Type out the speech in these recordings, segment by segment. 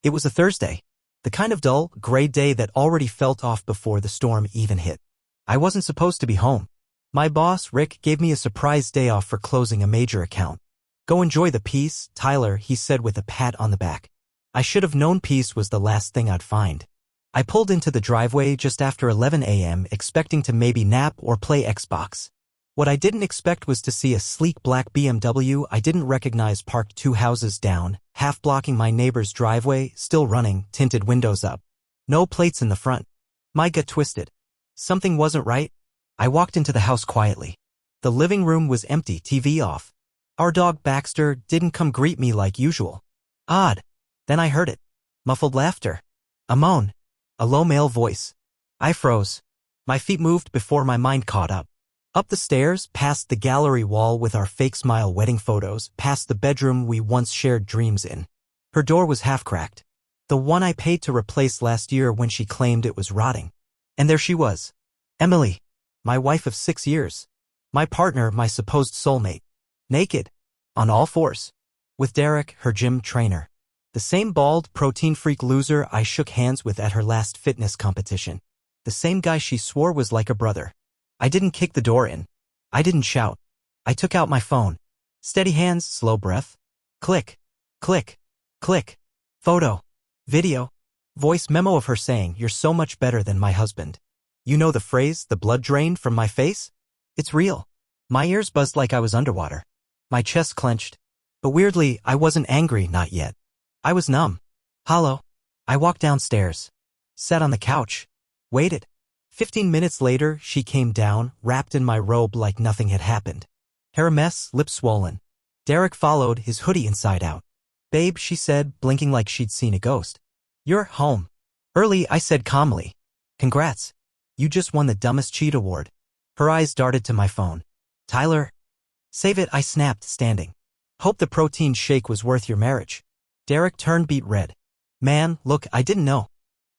It was a Thursday. The kind of dull, gray day that already felt off before the storm even hit. I wasn't supposed to be home. My boss, Rick, gave me a surprise day off for closing a major account. Go enjoy the peace, Tyler, he said with a pat on the back. I should have known peace was the last thing I'd find. I pulled into the driveway just after 11 a.m. expecting to maybe nap or play Xbox. What I didn't expect was to see a sleek black BMW I didn't recognize parked 2 houses down, half blocking my neighbor's driveway, still running, tinted windows up. No plates in the front. My gut twisted. Something wasn't right. I walked into the house quietly. The living room was empty, TV off. Our dog Baxter didn't come greet me like usual. Odd. Then I heard it. Muffled laughter. A moan. A low male voice. I froze. My feet moved before my mind caught up. Up the stairs, past the gallery wall with our fake smile wedding photos, past the bedroom we once shared dreams in. Her door was half cracked. The one I paid to replace last year when she claimed it was rotting. And there she was. Emily. My wife of 6 years. My partner, my supposed soulmate. Naked. On all fours. With Derek, her gym trainer. The same bald, protein freak loser I shook hands with at her last fitness competition. The same guy she swore was like a brother. I didn't kick the door in. I didn't shout. I took out my phone. Steady hands, slow breath. Click. Click. Click. Photo. Video. Voice memo of her saying, "You're so much better than my husband." You know the phrase, the blood drained from my face? It's real. My ears buzzed like I was underwater. My chest clenched. But weirdly, I wasn't angry, not yet. I was numb. Hollow. I walked downstairs. Sat on the couch. Waited. 15 minutes later, she came down, wrapped in my robe like nothing had happened. Hair a mess, lips swollen. Derek followed, his hoodie inside out. Babe, she said, blinking like she'd seen a ghost. You're home. Early, I said calmly. Congrats. You just won the dumbest cheat award. Her eyes darted to my phone. Tyler. Save it, I snapped, standing. Hope the protein shake was worth your marriage. Derek turned beet red. Man, look, I didn't know.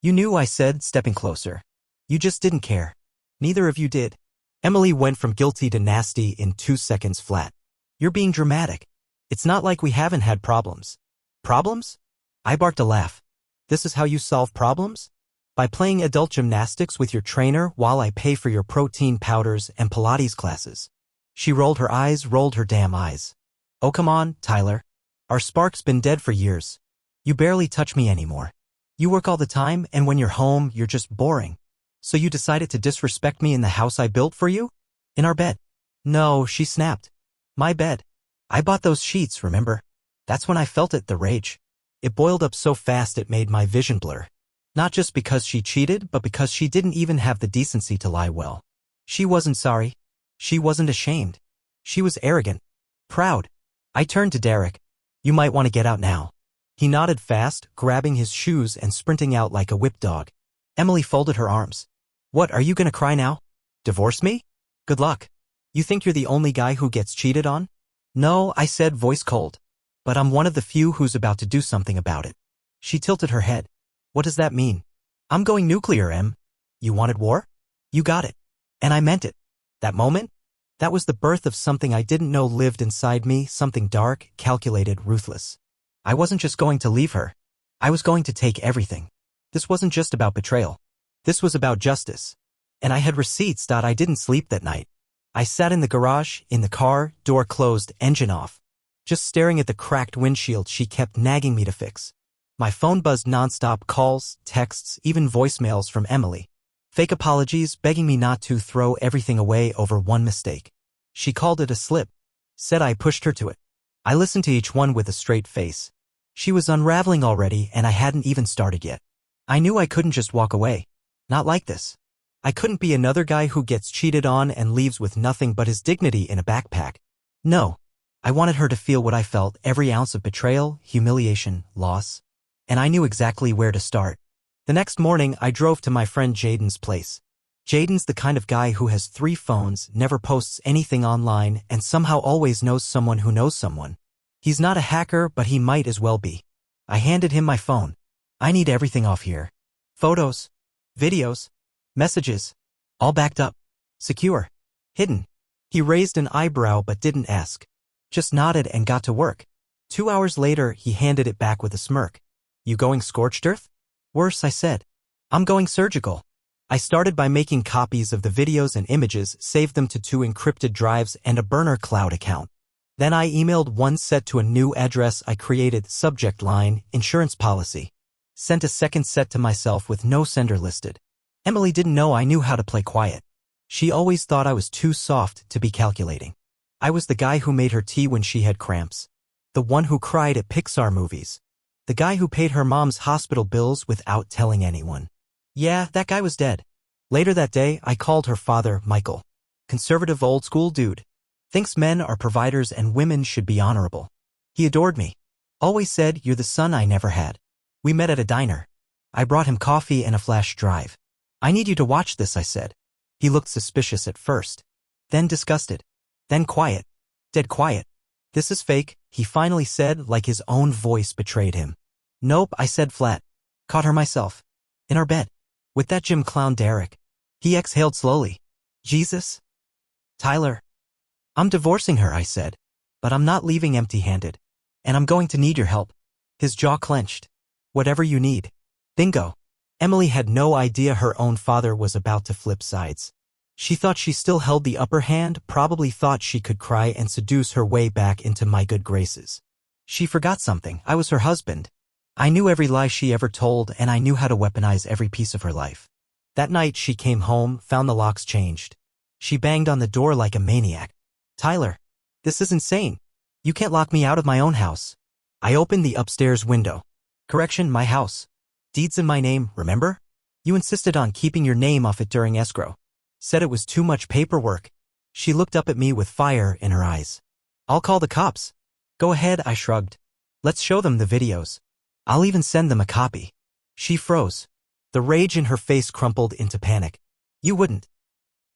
You knew, I said, stepping closer. You just didn't care. Neither of you did. Emily went from guilty to nasty in 2 seconds flat. You're being dramatic. It's not like we haven't had problems. Problems? I barked a laugh. This is how you solve problems? By playing adult gymnastics with your trainer while I pay for your protein powders and Pilates classes. She rolled her eyes, rolled her damn eyes. Oh, come on, Tyler. Our spark's been dead for years. You barely touch me anymore. You work all the time, and when you're home, you're just boring. So you decided to disrespect me in the house I built for you? In our bed. No, she snapped. My bed. I bought those sheets, remember? That's when I felt it, the rage. It boiled up so fast it made my vision blur. Not just because she cheated, but because she didn't even have the decency to lie well. She wasn't sorry. She wasn't ashamed. She was arrogant. Proud. I turned to Derek. You might want to get out now. He nodded fast, grabbing his shoes and sprinting out like a whipped dog. Emily folded her arms. What, are you gonna cry now? Divorce me? Good luck. You think you're the only guy who gets cheated on? No, I said, voice cold. But I'm one of the few who's about to do something about it. She tilted her head. What does that mean? I'm going nuclear, Em. You wanted war? You got it. And I meant it. That moment? That was the birth of something I didn't know lived inside me, something dark, calculated, ruthless. I wasn't just going to leave her. I was going to take everything. This wasn't just about betrayal. This was about justice. And I had receipts. I didn't sleep that night. I sat in the garage, in the car, door closed, engine off. Just staring at the cracked windshield she kept nagging me to fix. My phone buzzed nonstop, calls, texts, even voicemails from Emily. Fake apologies, begging me not to throw everything away over one mistake. She called it a slip. Said I pushed her to it. I listened to each one with a straight face. She was unraveling already, and I hadn't even started yet. I knew I couldn't just walk away. Not like this. I couldn't be another guy who gets cheated on and leaves with nothing but his dignity in a backpack. No. I wanted her to feel what I felt, every ounce of betrayal, humiliation, loss. And I knew exactly where to start. The next morning, I drove to my friend Jaden's place. Jaden's the kind of guy who has 3 phones, never posts anything online, and somehow always knows someone who knows someone. He's not a hacker, but he might as well be. I handed him my phone. I need everything off here. Photos. Videos. Messages. All backed up. Secure. Hidden. He raised an eyebrow but didn't ask. Just nodded and got to work. 2 hours later, he handed it back with a smirk. You going scorched earth? Worse, I said. I'm going surgical. I started by making copies of the videos and images, saved them to 2 encrypted drives and a burner cloud account. Then I emailed one set to a new address I created, subject line, insurance policy. Sent a second set to myself with no sender listed. Emily didn't know I knew how to play quiet. She always thought I was too soft to be calculating. I was the guy who made her tea when she had cramps. The one who cried at Pixar movies. The guy who paid her mom's hospital bills without telling anyone. Yeah, that guy was dead. Later that day, I called her father, Michael. Conservative old-school dude. Thinks men are providers and women should be honorable. He adored me. Always said, "You're the son I never had." We met at a diner. I brought him coffee and a flash drive. "I need you to watch this," I said. He looked suspicious at first. Then disgusted. Then quiet. Dead quiet. "This is fake," he finally said, like his own voice betrayed him. "Nope," I said flat. "Caught her myself. In our bed. With that gym clown Derek." He exhaled slowly. "Jesus. Tyler. I'm divorcing her," I said. "But I'm not leaving empty-handed. And I'm going to need your help." His jaw clenched. "Whatever you need." Bingo. Emily had no idea her own father was about to flip sides. She thought she still held the upper hand, probably thought she could cry and seduce her way back into my good graces. She forgot something. I was her husband. I knew every lie she ever told, and I knew how to weaponize every piece of her life. That night she came home, found the locks changed. She banged on the door like a maniac. "Tyler, this is insane. You can't lock me out of my own house." I opened the upstairs window. "Correction, my house. Deeds in my name, remember? You insisted on keeping your name off it during escrow. Said it was too much paperwork." She looked up at me with fire in her eyes. "I'll call the cops." "Go ahead," I shrugged. "Let's show them the videos. I'll even send them a copy." She froze. The rage in her face crumpled into panic. "You wouldn't."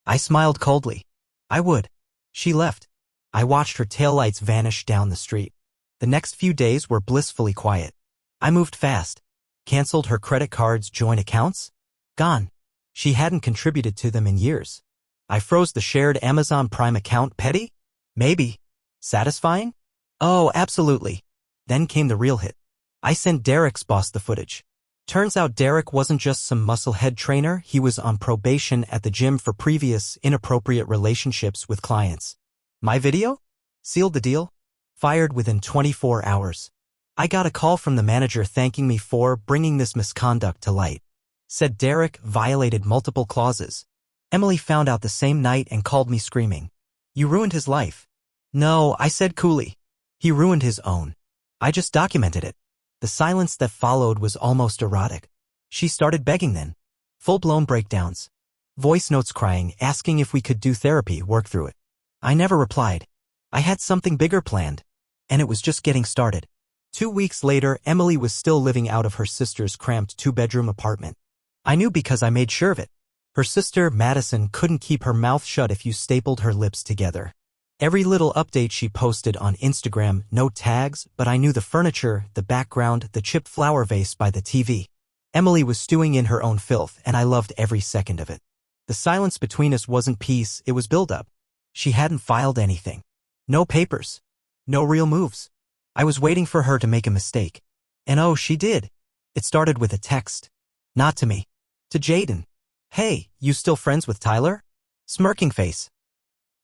I smiled coldly. "I would." She left. I watched her taillights vanish down the street. The next few days were blissfully quiet. I moved fast. Canceled her credit cards, joint accounts? Gone. She hadn't contributed to them in years. I froze the shared Amazon Prime account. Petty? Maybe. Satisfying? Oh, absolutely. Then came the real hit. I sent Derek's boss the footage. Turns out Derek wasn't just some musclehead trainer, he was on probation at the gym for previous inappropriate relationships with clients. My video? Sealed the deal. Fired within 24 hours. I got a call from the manager thanking me for bringing this misconduct to light. Said Derek violated multiple clauses. Emily found out the same night and called me screaming. "You ruined his life." "No," I said coolly. "He ruined his own. I just documented it." The silence that followed was almost erotic. She started begging then. Full-blown breakdowns. Voice notes crying, asking if we could do therapy, work through it. I never replied. I had something bigger planned. And it was just getting started. 2 weeks later, Emily was still living out of her sister's cramped 2-bedroom apartment. I knew because I made sure of it. Her sister, Madison, couldn't keep her mouth shut if you stapled her lips together. Every little update she posted on Instagram, no tags, but I knew the furniture, the background, the chipped flower vase by the TV. Emily was stewing in her own filth, and I loved every second of it. The silence between us wasn't peace, it was build-up. She hadn't filed anything. No papers. No real moves. I was waiting for her to make a mistake. And oh, she did. It started with a text. Not to me. To Jaden. "Hey, you still friends with Tyler?" Smirking face.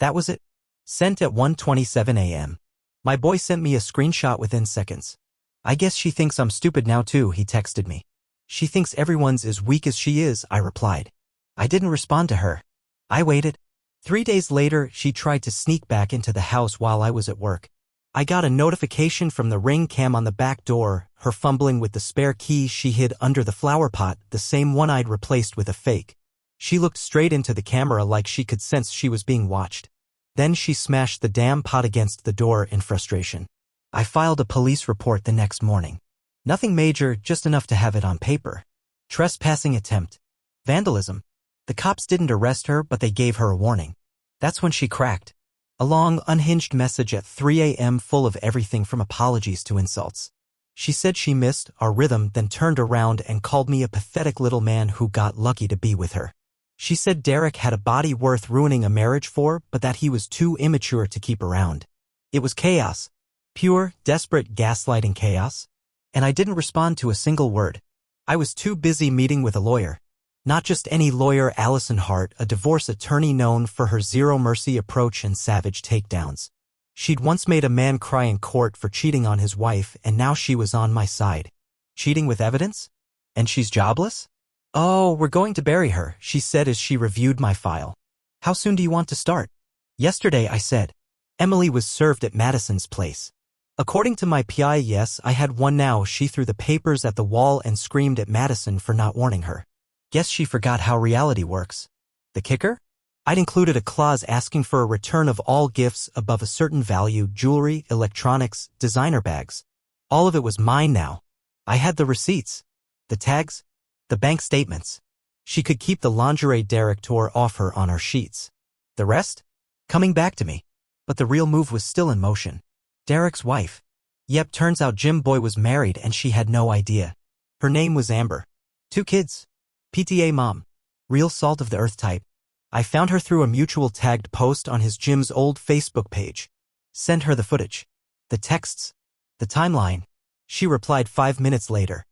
That was it. Sent at 1:27 a.m. My boy sent me a screenshot within seconds. "I guess she thinks I'm stupid now too," he texted me. "She thinks everyone's as weak as she is," I replied. I didn't respond to her. I waited. 3 days later, she tried to sneak back into the house while I was at work. I got a notification from the Ring cam on the back door, her fumbling with the spare key she hid under the flower pot, the same one I'd replaced with a fake. She looked straight into the camera like she could sense she was being watched. Then she smashed the damn pot against the door in frustration. I filed a police report the next morning. Nothing major, just enough to have it on paper. Trespassing attempt. Vandalism. The cops didn't arrest her, but they gave her a warning. That's when she cracked. A long, unhinged message at 3 a.m. full of everything from apologies to insults. She said she missed our rhythm, then turned around and called me a pathetic little man who got lucky to be with her. She said Derek had a body worth ruining a marriage for, but that he was too immature to keep around. It was chaos. Pure, desperate gaslighting chaos. And I didn't respond to a single word. I was too busy meeting with a lawyer. Not just any lawyer, Allison Hart, a divorce attorney known for her zero-mercy approach and savage takedowns. She'd once made a man cry in court for cheating on his wife, and now she was on my side. Cheating with evidence? And she's jobless? "Oh, we're going to bury her," she said as she reviewed my file. "How soon do you want to start?" "Yesterday," I said. Emily was served at Madison's place. According to my PI, yes, I had one now. She threw the papers at the wall and screamed at Madison for not warning her. Guess she forgot how reality works. The kicker? I'd included a clause asking for a return of all gifts above a certain value: jewelry, electronics, designer bags. All of it was mine now. I had the receipts, the tags, the bank statements. She could keep the lingerie Derek tore off her on our sheets. The rest? Coming back to me. But the real move was still in motion. Derek's wife. Yep, turns out Jim Boy was married and she had no idea. Her name was Amber. 2 kids. PTA mom. Real salt of the earth type. I found her through a mutual tagged post on Jim's old Facebook page. Sent her the footage. The texts. The timeline. She replied 5 minutes later.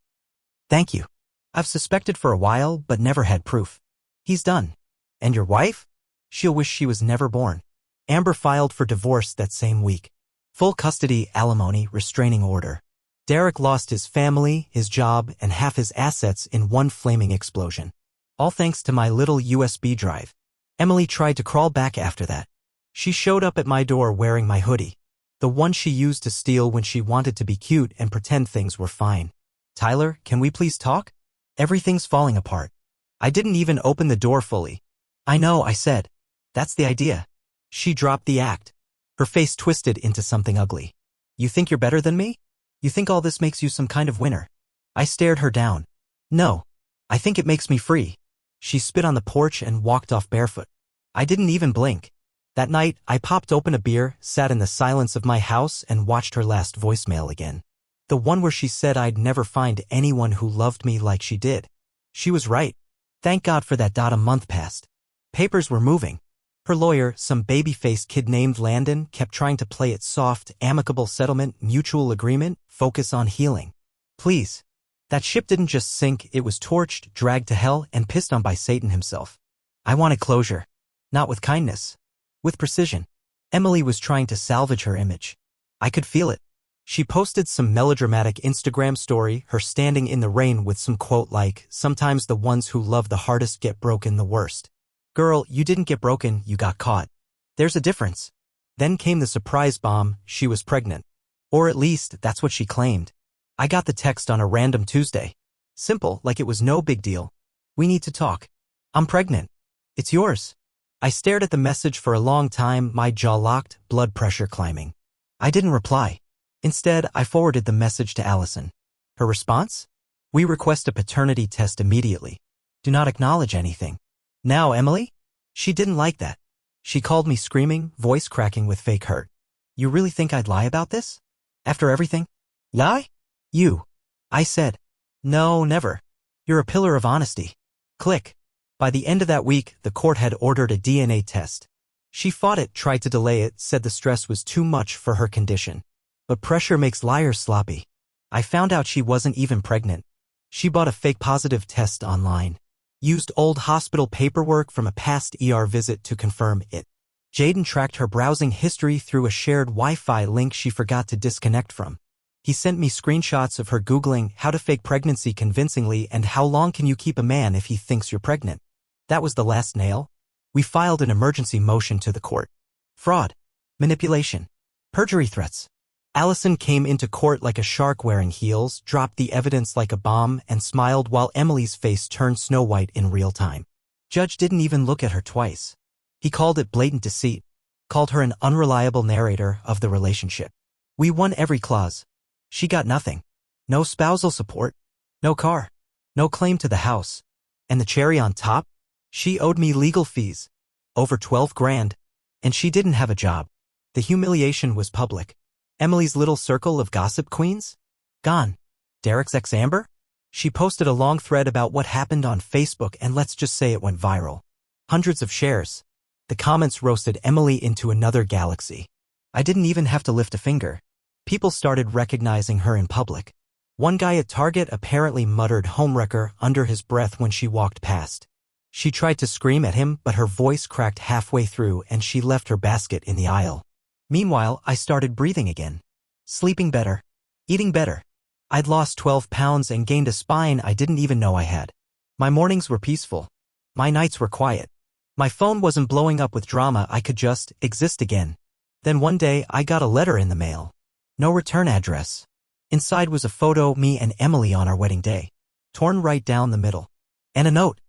"Thank you. I've suspected for a while but never had proof." He's done. And your wife? She'll wish she was never born. Amber filed for divorce that same week. Full custody, alimony, restraining order. Derek lost his family, his job, and half his assets in one flaming explosion. All thanks to my little USB drive. Emily tried to crawl back after that. She showed up at my door wearing my hoodie. The one she used to steal when she wanted to be cute and pretend things were fine. "Tyler, can we please talk? Everything's falling apart." I didn't even open the door fully. "I know," I said. "That's the idea." She dropped the act. Her face twisted into something ugly. "You think you're better than me? You think all this makes you some kind of winner?" I stared her down. "No. I think it makes me free." She spit on the porch and walked off barefoot. I didn't even blink. That night, I popped open a beer, sat in the silence of my house, and watched her last voicemail again. The one where she said I'd never find anyone who loved me like she did. She was right. Thank God for that. A month passed. Papers were moving. Her lawyer, some baby-faced kid named Landon, kept trying to play it soft: amicable settlement, mutual agreement, focus on healing. Please. That ship didn't just sink, it was torched, dragged to hell, and pissed on by Satan himself. I wanted closure. Not with kindness. With precision. Emily was trying to salvage her image. I could feel it. She posted some melodramatic Instagram story, her standing in the rain with some quote like, "Sometimes the ones who love the hardest get broken the worst." Girl, you didn't get broken, you got caught. There's a difference. Then came the surprise bomb: she was pregnant. Or at least, that's what she claimed. I got the text on a random Tuesday. Simple, like it was no big deal. "We need to talk. I'm pregnant. It's yours." I stared at the message for a long time, my jaw locked, blood pressure climbing. I didn't reply. Instead, I forwarded the message to Allison. Her response? "We request a paternity test immediately. Do not acknowledge anything." Now, Emily? She didn't like that. She called me screaming, voice cracking with fake hurt. "You really think I'd lie about this? After everything?" "Lie? You?" I said. "No, never. You're a pillar of honesty." Click. By the end of that week, the court had ordered a DNA test. She fought it, tried to delay it, said the stress was too much for her condition. But pressure makes liars sloppy. I found out she wasn't even pregnant. She bought a fake positive test online. Used old hospital paperwork from a past ER visit to confirm it. Jaden tracked her browsing history through a shared Wi-Fi link she forgot to disconnect from. He sent me screenshots of her Googling how to fake pregnancy convincingly and how long can you keep a man if he thinks you're pregnant. That was the last nail. We filed an emergency motion to the court. Fraud. Manipulation. Perjury threats. Allison came into court like a shark wearing heels, dropped the evidence like a bomb, and smiled while Emily's face turned snow white in real time. Judge didn't even look at her twice. He called it blatant deceit. Called her an unreliable narrator of the relationship. We won every clause. She got nothing. No spousal support. No car. No claim to the house. And the cherry on top? She owed me legal fees. Over 12 grand. And she didn't have a job. The humiliation was public. Emily's little circle of gossip queens? Gone. Derek's ex Amber? She posted a long thread about what happened on Facebook and let's just say it went viral. Hundreds of shares. The comments roasted Emily into another galaxy. I didn't even have to lift a finger. People started recognizing her in public. One guy at Target apparently muttered homewrecker under his breath when she walked past. She tried to scream at him, but her voice cracked halfway through and she left her basket in the aisle. Meanwhile, I started breathing again. Sleeping better. Eating better. I'd lost 12 pounds and gained a spine I didn't even know I had. My mornings were peaceful. My nights were quiet. My phone wasn't blowing up with drama, I could just exist again. Then one day, I got a letter in the mail. No return address. Inside was a photo of me and Emily on our wedding day. Torn right down the middle. And a note.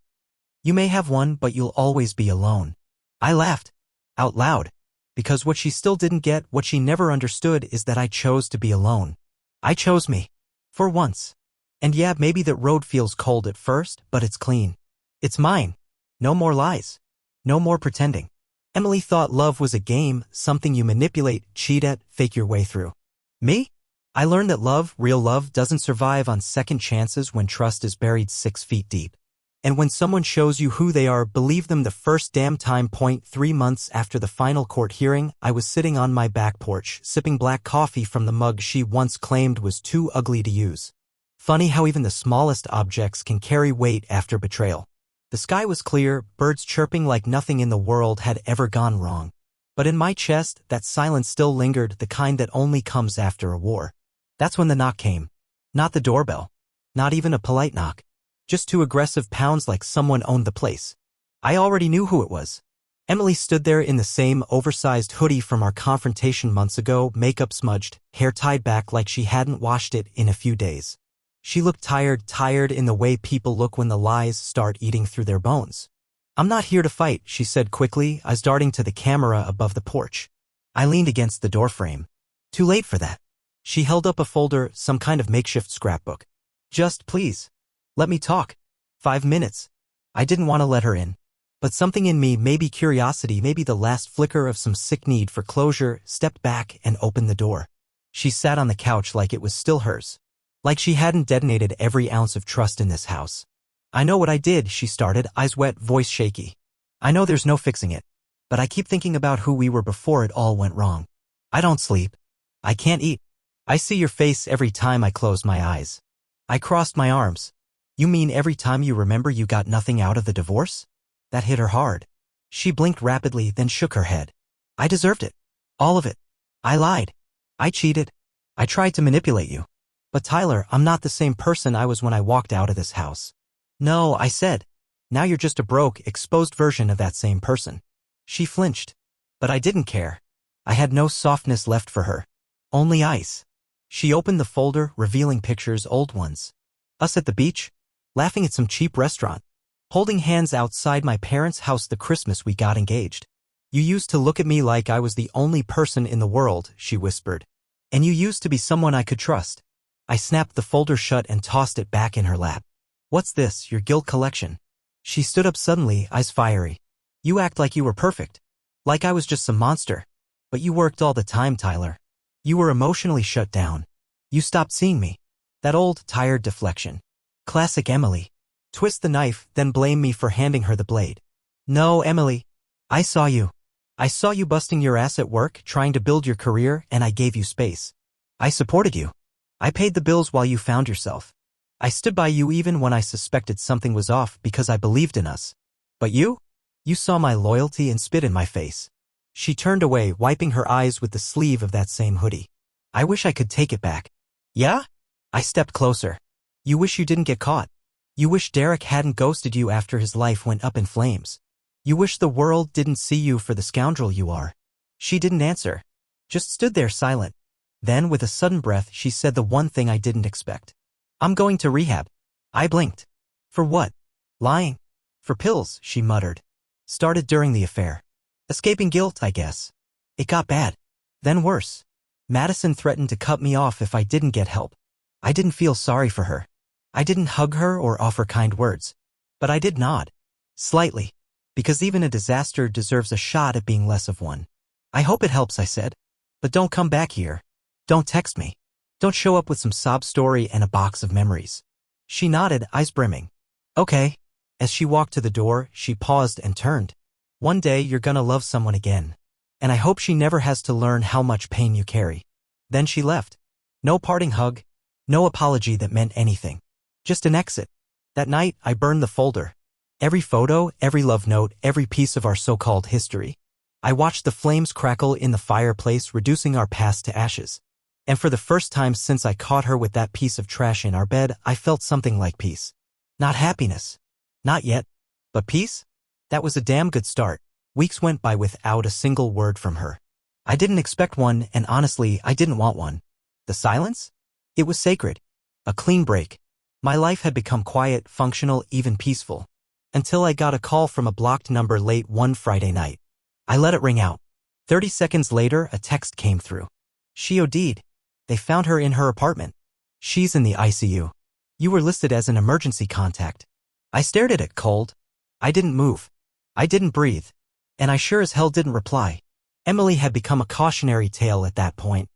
You may have one, but you'll always be alone. I laughed. Out loud. Because what she still didn't get, what she never understood, is that I chose to be alone. I chose me. For once. And yeah, maybe that road feels cold at first, but it's clean. It's mine. No more lies. No more pretending. Emily thought love was a game, something you manipulate, cheat at, fake your way through. Me? I learned that love, real love, doesn't survive on second chances when trust is buried 6 feet deep. And when someone shows you who they are, believe them the first damn time. 3 months after the final court hearing, I was sitting on my back porch, sipping black coffee from the mug she once claimed was too ugly to use. Funny how even the smallest objects can carry weight after betrayal. The sky was clear, birds chirping like nothing in the world had ever gone wrong. But in my chest, that silence still lingered, the kind that only comes after a war. That's when the knock came. Not the doorbell. Not even a polite knock. Just 2 aggressive pounds like someone owned the place. I already knew who it was. Emily stood there in the same oversized hoodie from our confrontation months ago, makeup smudged, hair tied back like she hadn't washed it in a few days. She looked tired in the way people look when the lies start eating through their bones. I'm not here to fight, she said quickly, eyes darting to the camera above the porch. I leaned against the doorframe. Too late for that. She held up a folder, some kind of makeshift scrapbook. Just, please. Let me talk. 5 minutes. I didn't want to let her in. But something in me, maybe curiosity, maybe the last flicker of some sick need for closure, stepped back and opened the door. She sat on the couch like it was still hers. Like she hadn't detonated every ounce of trust in this house. I know what I did, she started, eyes wet, voice shaky. I know there's no fixing it. But I keep thinking about who we were before it all went wrong. I don't sleep. I can't eat. I see your face every time I close my eyes. I crossed my arms. You mean every time you remember you got nothing out of the divorce? That hit her hard. She blinked rapidly, then shook her head. I deserved it. All of it. I lied. I cheated. I tried to manipulate you. But Tyler, I'm not the same person I was when I walked out of this house. No, I said. Now you're just a broke, exposed version of that same person. She flinched. But I didn't care. I had no softness left for her. Only ice. She opened the folder, revealing pictures, old ones. Us at the beach, laughing at some cheap restaurant, holding hands outside my parents' house the Christmas we got engaged. You used to look at me like I was the only person in the world, she whispered. And you used to be someone I could trust. I snapped the folder shut and tossed it back in her lap. What's this, your guilt collection? She stood up suddenly, eyes fiery. You act like you were perfect. Like I was just some monster. But you worked all the time, Tyler. You were emotionally shut down. You stopped seeing me. That old, tired deflection. Classic Emily. Twist the knife, then blame me for handing her the blade. No, Emily. I saw you. I saw you busting your ass at work, trying to build your career, and I gave you space. I supported you. I paid the bills while you found yourself. I stood by you even when I suspected something was off because I believed in us. But you? You saw my loyalty and spit in my face. She turned away, wiping her eyes with the sleeve of that same hoodie. I wish I could take it back. Yeah? I stepped closer. You wish you didn't get caught. You wish Derek hadn't ghosted you after his life went up in flames. You wish the world didn't see you for the scoundrel you are. She didn't answer. Just stood there silent. Then, with a sudden breath, she said the one thing I didn't expect. I'm going to rehab. I blinked. For what? Lying. For pills, she muttered. Started during the affair. Escaping guilt, I guess. It got bad. Then worse. Madison threatened to cut me off if I didn't get help. I didn't feel sorry for her. I didn't hug her or offer kind words. But I did nod. Slightly. Because even a disaster deserves a shot at being less of one. I hope it helps, I said. But don't come back here. Don't text me. Don't show up with some sob story and a box of memories. She nodded, eyes brimming. Okay. As she walked to the door, she paused and turned. One day you're gonna love someone again. And I hope she never has to learn how much pain you carry. Then she left. No parting hug. No apology that meant anything. Just an exit. That night, I burned the folder. Every photo, every love note, every piece of our so-called history. I watched the flames crackle in the fireplace, reducing our past to ashes. And for the first time since I caught her with that piece of trash in our bed, I felt something like peace. Not happiness. Not yet. But peace? That was a damn good start. Weeks went by without a single word from her. I didn't expect one, and honestly, I didn't want one. The silence? It was sacred. A clean break. My life had become quiet, functional, even peaceful. Until I got a call from a blocked number late one Friday night. I let it ring out. 30 seconds later, a text came through. She OD'd. They found her in her apartment. She's in the ICU. You were listed as an emergency contact. I stared at it cold. I didn't move. I didn't breathe. And I sure as hell didn't reply. Emily had become a cautionary tale at that point.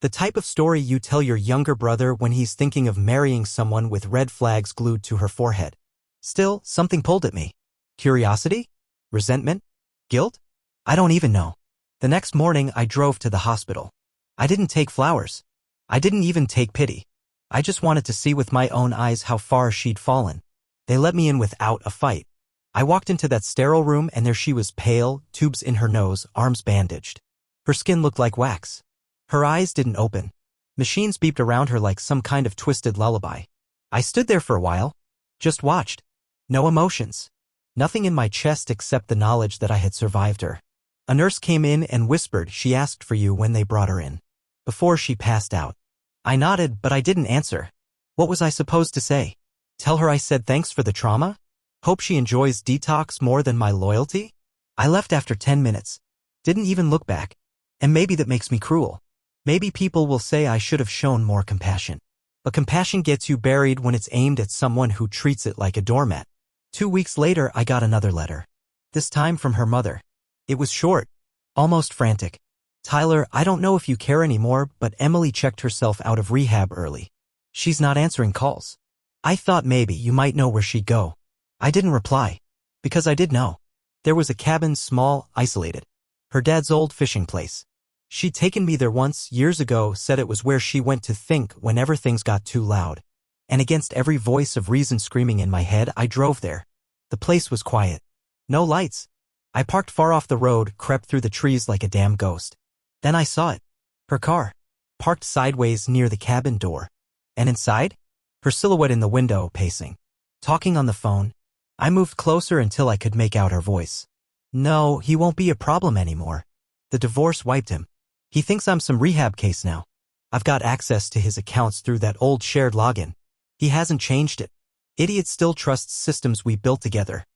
The type of story you tell your younger brother when he's thinking of marrying someone with red flags glued to her forehead. Still, something pulled at me. Curiosity? Resentment? Guilt? I don't even know. The next morning, I drove to the hospital. I didn't take flowers. I didn't even take pity. I just wanted to see with my own eyes how far she'd fallen. They let me in without a fight. I walked into that sterile room and there she was, pale, tubes in her nose, arms bandaged. Her skin looked like wax. Her eyes didn't open. Machines beeped around her like some kind of twisted lullaby. I stood there for a while. Just watched. No emotions. Nothing in my chest except the knowledge that I had survived her. A nurse came in and whispered she asked for you when they brought her in. Before she passed out. I nodded, but I didn't answer. What was I supposed to say? Tell her I said thanks for the trauma? Hope she enjoys detox more than my loyalty? I left after 10 minutes. Didn't even look back. And maybe that makes me cruel. Maybe people will say I should have shown more compassion. But compassion gets you buried when it's aimed at someone who treats it like a doormat. 2 weeks later, I got another letter. This time from her mother. It was short. Almost frantic. Tyler, I don't know if you care anymore, but Emily checked herself out of rehab early. She's not answering calls. I thought maybe you might know where she'd go. I didn't reply. Because I did know. There was a cabin, small, isolated. Her dad's old fishing place. She'd taken me there once, years ago, said it was where she went to think whenever things got too loud. And against every voice of reason screaming in my head, I drove there. The place was quiet. No lights. I parked far off the road, crept through the trees like a damn ghost. Then I saw it. Her car. Parked sideways near the cabin door. And inside? Her silhouette in the window, pacing. Talking on the phone. I moved closer until I could make out her voice. No, he won't be a problem anymore. The divorce wiped him. He thinks I'm some rehab case now. I've got access to his accounts through that old shared login. He hasn't changed it. Idiot still trusts systems we built together.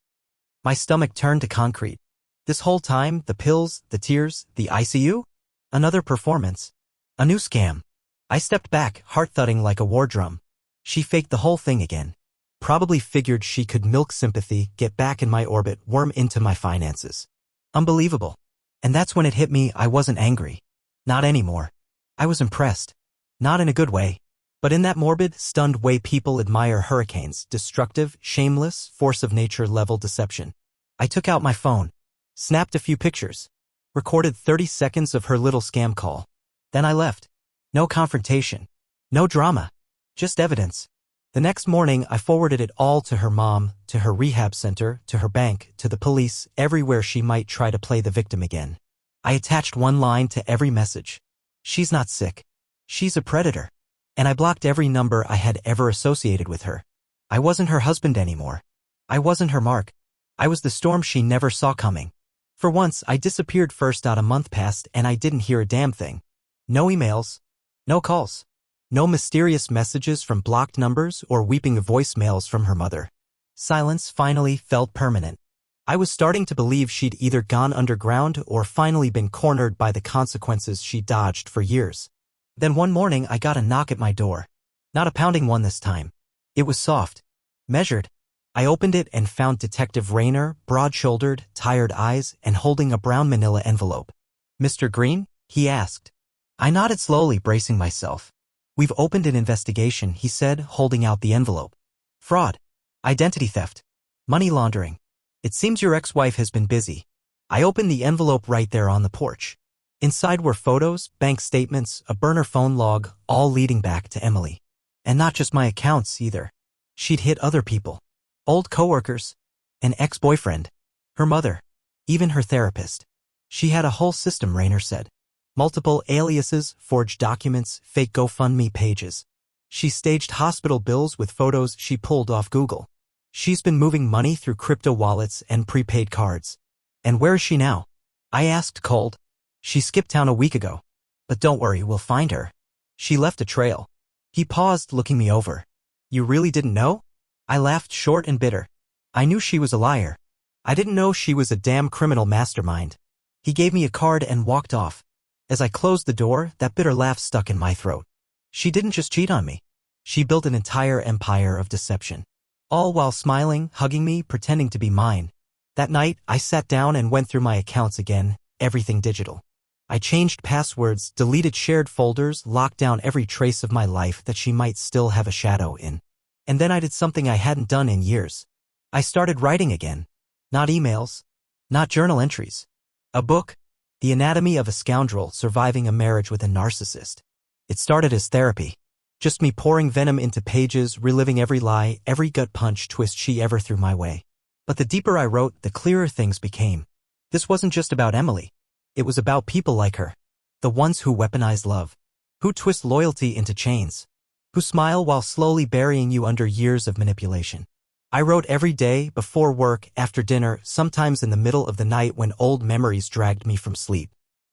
My stomach turned to concrete. This whole time, the pills, the tears, the ICU? Another performance. A new scam. I stepped back, heart thudding like a war drum. She faked the whole thing again. Probably figured she could milk sympathy, get back in my orbit, worm into my finances. Unbelievable. And that's when it hit me. I wasn't angry. Not anymore. I was impressed. Not in a good way. But in that morbid, stunned way people admire hurricanes, destructive, shameless, force of nature level deception. I took out my phone. Snapped a few pictures. Recorded 30 seconds of her little scam call. Then I left. No confrontation. No drama. Just evidence. The next morning, I forwarded it all to her mom, to her rehab center, to her bank, to the police, everywhere she might try to play the victim again. I attached one line to every message. She's not sick. She's a predator. And I blocked every number I had ever associated with her. I wasn't her husband anymore. I wasn't her Mark. I was the storm she never saw coming. For once, I disappeared. First out, a month passed and I didn't hear a damn thing. No emails. No calls. No mysterious messages from blocked numbers or weeping voicemails from her mother. Silence finally felt permanent. I was starting to believe she'd either gone underground or finally been cornered by the consequences she dodged for years. Then one morning I got a knock at my door. Not a pounding one this time. It was soft. Measured. I opened it and found Detective Rayner, broad-shouldered, tired eyes, and holding a brown manila envelope. "Mr. Green?" he asked. I nodded slowly, bracing myself. "We've opened an investigation," he said, holding out the envelope. "Fraud. Identity theft. Money laundering. It seems your ex-wife has been busy." I opened the envelope right there on the porch. Inside were photos, bank statements, a burner phone log, all leading back to Emily. And not just my accounts either. She'd hit other people. Old coworkers. An ex-boyfriend. Her mother. Even her therapist. She had a whole system, Rayner said. Multiple aliases, forged documents, fake GoFundMe pages. She staged hospital bills with photos she pulled off Google. She's been moving money through crypto wallets and prepaid cards. And where is she now? I asked cold. She skipped town a week ago. But don't worry, we'll find her. She left a trail. He paused, looking me over. You really didn't know? I laughed, short and bitter. I knew she was a liar. I didn't know she was a damn criminal mastermind. He gave me a card and walked off. As I closed the door, that bitter laugh stuck in my throat. She didn't just cheat on me. She built an entire empire of deception. All while smiling, hugging me, pretending to be mine. That night, I sat down and went through my accounts again, everything digital. I changed passwords, deleted shared folders, locked down every trace of my life that she might still have a shadow in. And then I did something I hadn't done in years. I started writing again. Not emails. Not journal entries. A book. The Anatomy of a Scoundrel Surviving a Marriage with a Narcissist. It started as therapy. Just me pouring venom into pages, reliving every lie, every gut punch twist she ever threw my way. But the deeper I wrote, the clearer things became. This wasn't just about Emily. It was about people like her. The ones who weaponize love. Who twist loyalty into chains. Who smile while slowly burying you under years of manipulation. I wrote every day, before work, after dinner, sometimes in the middle of the night when old memories dragged me from sleep.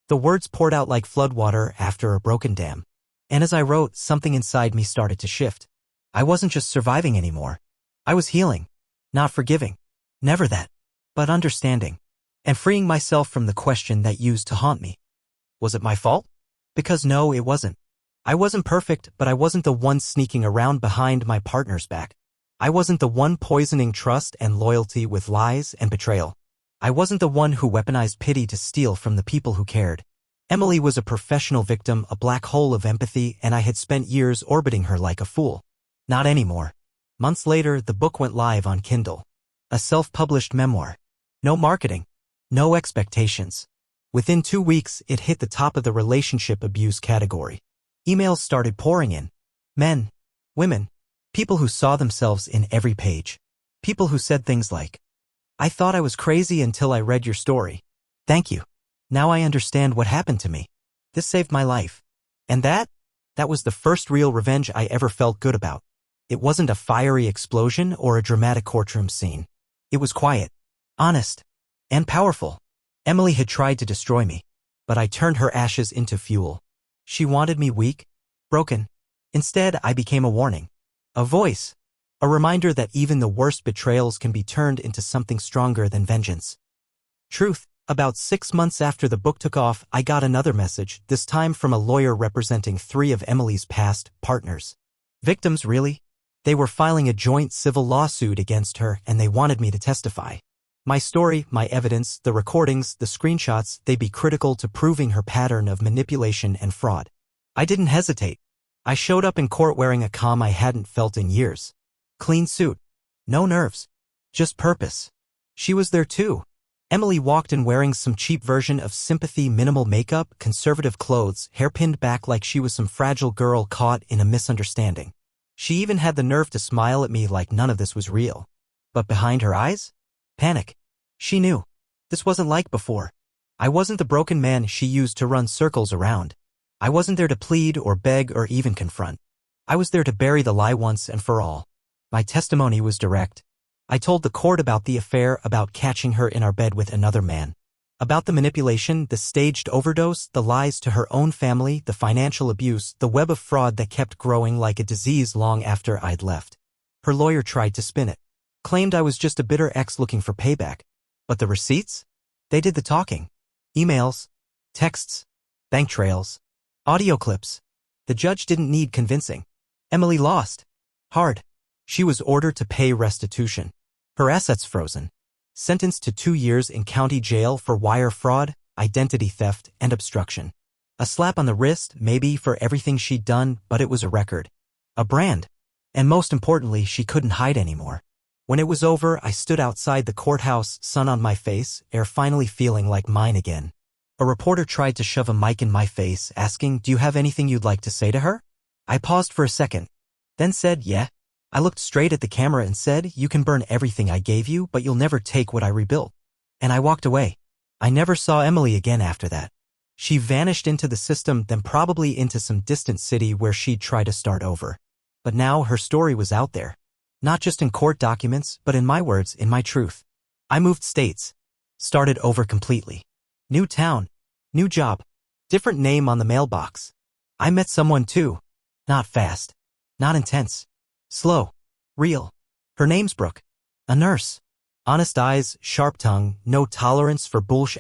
The words poured out like floodwater after a broken dam. And as I wrote, something inside me started to shift. I wasn't just surviving anymore. I was healing. Not forgiving. Never that. But understanding. And freeing myself from the question that used to haunt me. Was it my fault? Because no, it wasn't. I wasn't perfect, but I wasn't the one sneaking around behind my partner's back. I wasn't the one poisoning trust and loyalty with lies and betrayal. I wasn't the one who weaponized pity to steal from the people who cared. Emily was a professional victim, a black hole of empathy, and I had spent years orbiting her like a fool. Not anymore. Months later, the book went live on Kindle. A self-published memoir. No marketing. No expectations. Within 2 weeks, it hit the top of the relationship abuse category. Emails started pouring in. Men. Women. People who saw themselves in every page. People who said things like, I thought I was crazy until I read your story. Thank you. Now I understand what happened to me. This saved my life. And that was the first real revenge I ever felt good about. It wasn't a fiery explosion or a dramatic courtroom scene. It was quiet, honest, and powerful. Emily had tried to destroy me, but I turned her ashes into fuel. She wanted me weak, broken. Instead, I became a warning. A voice. A reminder that even the worst betrayals can be turned into something stronger than vengeance. Truth. About 6 months after the book took off, I got another message, this time from a lawyer representing 3 of Emily's past partners. Victims, really? They were filing a joint civil lawsuit against her, and they wanted me to testify. My story, my evidence, the recordings, the screenshots, they'd be critical to proving her pattern of manipulation and fraud. I didn't hesitate. I showed up in court wearing a calm I hadn't felt in years. Clean suit. No nerves. Just purpose. She was there too. Emily walked in wearing some cheap version of sympathy, minimal makeup, conservative clothes, hair pinned back like she was some fragile girl caught in a misunderstanding. She even had the nerve to smile at me like none of this was real. But behind her eyes? Panic. She knew. This wasn't like before. I wasn't the broken man she used to run circles around. I wasn't there to plead or beg or even confront. I was there to bury the lie once and for all. My testimony was direct. I told the court about the affair, about catching her in our bed with another man. About the manipulation, the staged overdose, the lies to her own family, the financial abuse, the web of fraud that kept growing like a disease long after I'd left. Her lawyer tried to spin it. Claimed I was just a bitter ex looking for payback. But the receipts? They did the talking. Emails. Texts. Bank trails. Audio clips. The judge didn't need convincing. Emily lost. Hard. She was ordered to pay restitution. Her assets frozen. Sentenced to 2 years in county jail for wire fraud, identity theft, and obstruction. A slap on the wrist, maybe, for everything she'd done, but it was a record. A brand. And most importantly, she couldn't hide anymore. When it was over, I stood outside the courthouse, sun on my face, air finally feeling like mine again. A reporter tried to shove a mic in my face, asking, "Do you have anything you'd like to say to her?" I paused for a second. Then said, yeah. I looked straight at the camera and said, you can burn everything I gave you, but you'll never take what I rebuilt. And I walked away. I never saw Emily again after that. She vanished into the system, then probably into some distant city where she'd try to start over. But now her story was out there. Not just in court documents, but in my words, in my truth. I moved states. Started over completely. New town. New job. Different name on the mailbox. I met someone too. Not fast. Not intense. Slow. Real. Her name's Brooke. A nurse. Honest eyes, sharp tongue, no tolerance for bullsh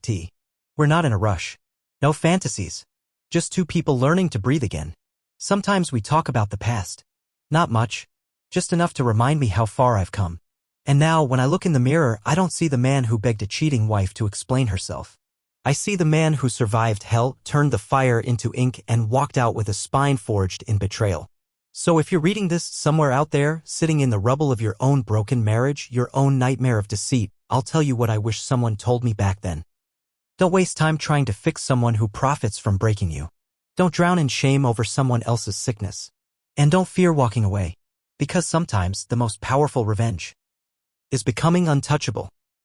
*T. We're not in a rush. No fantasies. Just two people learning to breathe again. Sometimes we talk about the past. Not much. Just enough to remind me how far I've come. And now, when I look in the mirror, I don't see the man who begged a cheating wife to explain herself. I see the man who survived hell, turned the fire into ink, and walked out with a spine forged in betrayal. So if you're reading this somewhere out there, sitting in the rubble of your own broken marriage, your own nightmare of deceit, I'll tell you what I wish someone told me back then. Don't waste time trying to fix someone who profits from breaking you. Don't drown in shame over someone else's sickness. And don't fear walking away. Because sometimes the most powerful revenge is becoming untouchable.